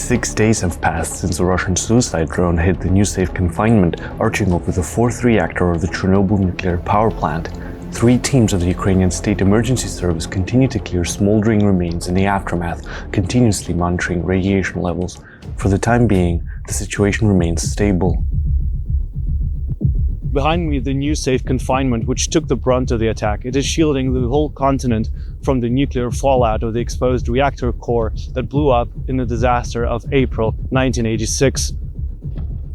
6 days have passed since a Russian suicide drone hit the new safe confinement arching over the fourth reactor of the Chornobyl Nuclear Power Plant. 3 teams of the Ukrainian State Emergency Service continue to clear smoldering remains in the aftermath, continuously monitoring radiation levels. For the time being, the situation remains stable. Behind me, the new safe confinement, which took the brunt of the attack. It is shielding the whole continent from the nuclear fallout of the exposed reactor core that blew up in the disaster of April 1986.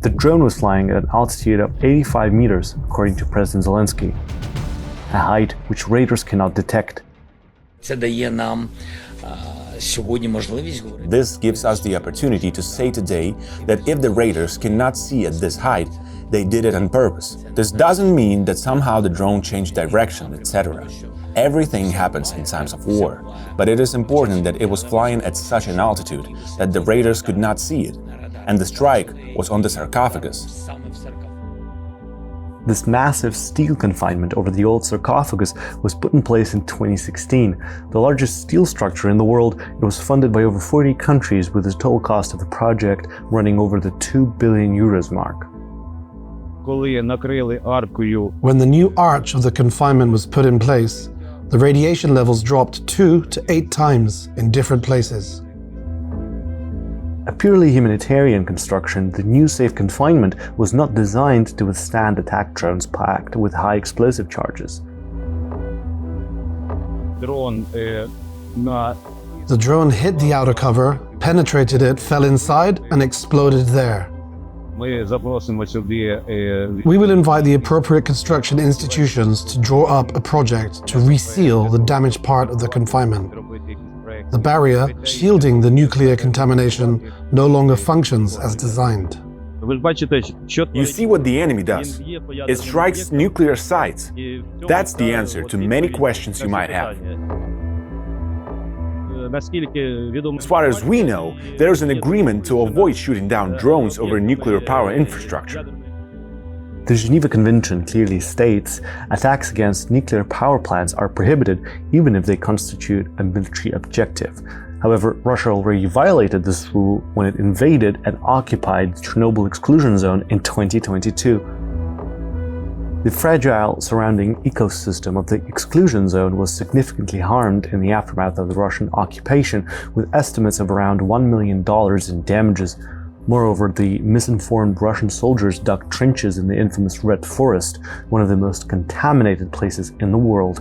The drone was flying at an altitude of 85 meters, according to President Zelensky, a height which radars cannot detect. This gives us the opportunity to say today that if the radars cannot see at this height, they did it on purpose. This doesn't mean that somehow the drone changed direction, etc. Everything happens in times of war, but it is important that it was flying at such an altitude that the radars could not see it, and the strike was on the sarcophagus. This massive steel confinement over the old sarcophagus was put in place in 2016, the largest steel structure in the world. It was funded by over 40 countries, with the total cost of the project running over the 2 billion euros mark. When the new arch of the confinement was put in place, the radiation levels dropped 2 to 8 times in different places. A purely humanitarian construction, the new safe confinement was not designed to withstand attack drones packed with high explosive charges. The drone hit the outer cover, penetrated it, fell inside, and exploded there. We will invite the appropriate construction institutions to draw up a project to reseal the damaged part of the confinement. The barrier, shielding the nuclear contamination, no longer functions as designed. You see what the enemy does. It strikes nuclear sites. That's the answer to many questions you might have. As far as we know, there is an agreement to avoid shooting down drones over nuclear power infrastructure. The Geneva Convention clearly states attacks against nuclear power plants are prohibited even if they constitute a military objective. However, Russia already violated this rule when it invaded and occupied the Chornobyl Exclusion Zone in 2022. The fragile surrounding ecosystem of the Exclusion Zone was significantly harmed in the aftermath of the Russian occupation, with estimates of around $1 million in damages. Moreover, the misinformed Russian soldiers dug trenches in the infamous Red Forest, one of the most contaminated places in the world.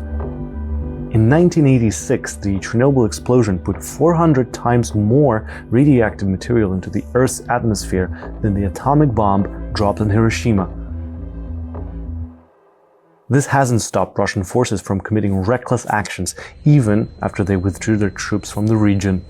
In 1986, the Chernobyl explosion put 400 times more radioactive material into the Earth's atmosphere than the atomic bomb dropped on Hiroshima. This hasn't stopped Russian forces from committing reckless actions, even after they withdrew their troops from the region.